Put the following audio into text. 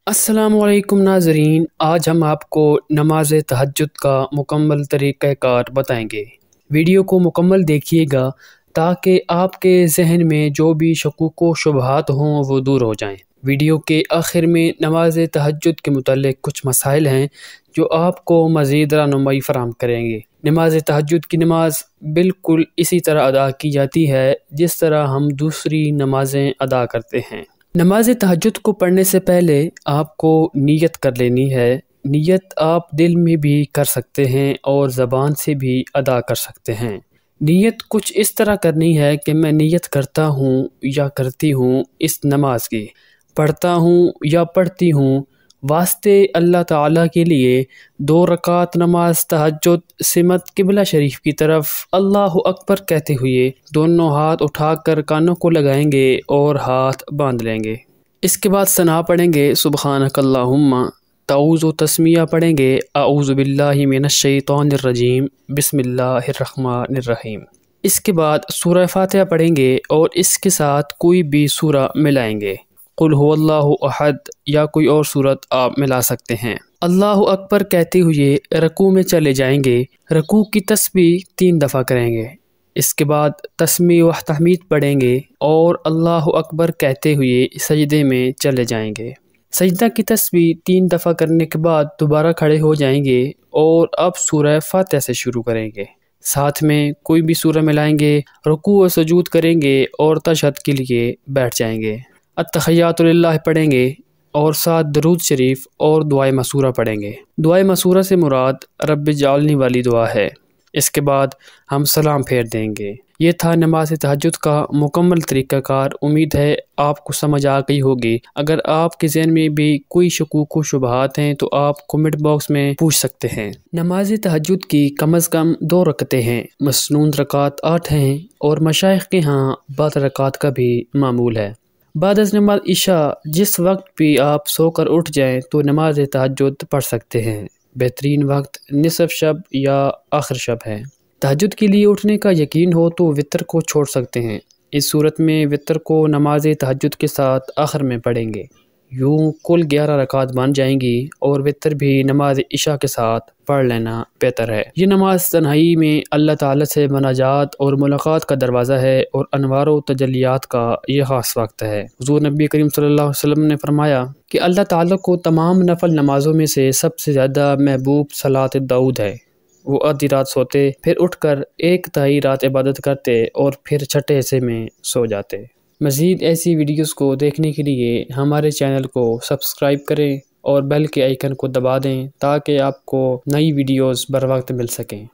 अस्सलामुअलैकुम नाज़रीन, आज हम आपको नमाज तहज्जुद का मुकम्मल तरीक़ा कार बताएंगे। वीडियो को मुकम्मल देखिएगा ताकि आपके जहन में जो भी शकूक व शुबहात हों वो दूर हो जाएं। वीडियो के आखिर में नमाज तहज्जुद के मुतालिक कुछ मसाइल हैं जो आपको मज़ीद रहनुमाई फराहम करेंगे। नमाज तहज्जुद की नमाज बिल्कुल इसी तरह अदा की जाती है जिस तरह हम दूसरी नमाज़ें अदा करते हैं। नमाज तहज्जुद को पढ़ने से पहले आपको नियत कर लेनी है। नियत आप दिल में भी कर सकते हैं और ज़बान से भी अदा कर सकते हैं। नियत कुछ इस तरह करनी है कि मैं नियत करता हूँ या करती हूँ इस नमाज की, पढ़ता हूँ या पढ़ती हूँ वास्ते अल्लाह ताला के लिए 2 रकात नमाज तहज्जुद सिमत किबला शरीफ की तरफ अल्लाहु अकबर कहते हुए दोनों हाथ उठाकर कानों को लगाएंगे और हाथ बांध लेंगे। इसके बाद सना पढ़ेंगे सुब्हानकल्लाहुम्मा, ताऊज़ तस्मिया पढ़ेंगे आऊज़ु बिल्लाहि मिनश्शैतानिर्रजीम बिस्मिल्लाहिर्रहमानिर्रहीम। इसके बाद सूरह फातिहा पढ़ेंगे और इसके साथ कोई भी सूरा मिलाएंगे, कुल हुवल्लाहु अहद या कोई और सूरत आप मिला सकते हैं। अल्लाहु अकबर कहते हुए रकू में चले जाएंगे। रकू की तस्बीह 3 दफ़ा करेंगे। इसके बाद तस्मीह व तहमीद पढ़ेंगे और अल्लाहु अकबर कहते हुए सजदे में चले जाएंगे। सजदा की तस्बीह 3 दफ़ा करने के बाद दोबारा खड़े हो जाएंगे और अब सूरह फातिहा से शुरू करेंगे। साथ में कोई भी सूरह मिलाएंगे, रुकू व सुजूद करेंगे और तशहद के लिए बैठ जाएंगे। अत्तहियातु लिल्लाह पढ़ेंगे और साथ दरूद शरीफ और दुआए मसूरा पढ़ेंगे। दुआए मसूरा से मुराद रब्बि जालनी वाली दुआ है। इसके बाद हम सलाम फेर देंगे। ये था नमाज तहज्जुद का मुकम्मल तरीक़ाकार। उम्मीद है आपको समझ आ गई होगी। अगर आपके ज़हन में भी कोई शकूक व शुबहात हैं तो आप कमेंट बॉक्स में पूछ सकते हैं। नमाज तहज्जुद की कम अज़ कम 2 रकतें हैं, मसनून रकात 8 हैं और मशाइख के यहाँ 12 रकात का भी मामूल है। बाद अज़ नमाज इशा जिस वक्त भी आप सोकर उठ जाएं तो नमाज तहज्जुद पढ़ सकते हैं। बेहतरीन वक्त निसफ शब या आखिर शब है। तहज्जुद के लिए उठने का यकीन हो तो वितर को छोड़ सकते हैं। इस सूरत में वितर को नमाज तहज्जुद के साथ आखिर में पढ़ेंगे। यूँ कुल 11 रकात बन जाएंगी और वितर भी नमाज इशा के साथ पढ़ लेना बेहतर है। ये नमाज तन्हाई में अल्लाह ताला से मनाजात और मुलाकात का दरवाज़ा है और अनवार व तजल्लियात का ये ख़ास वक्त है। हुज़ूर नबी करीम सल्लल्लाहु अलैहि वसल्लम ने फरमाया कि अल्लाह ताला को तमाम नफल नमाजों में से सबसे ज़्यादा महबूब सलात दाऊद है। वो आधी रात सोते, फिर उठकर 1/3 रात इबादत करते और फिर छठे हिस्से में सो जाते। मज़ीद ऐसी वीडियोस को देखने के लिए हमारे चैनल को सब्सक्राइब करें और बेल के आइकन को दबा दें ताकि आपको नई वीडियोस बर वक्त मिल सकें।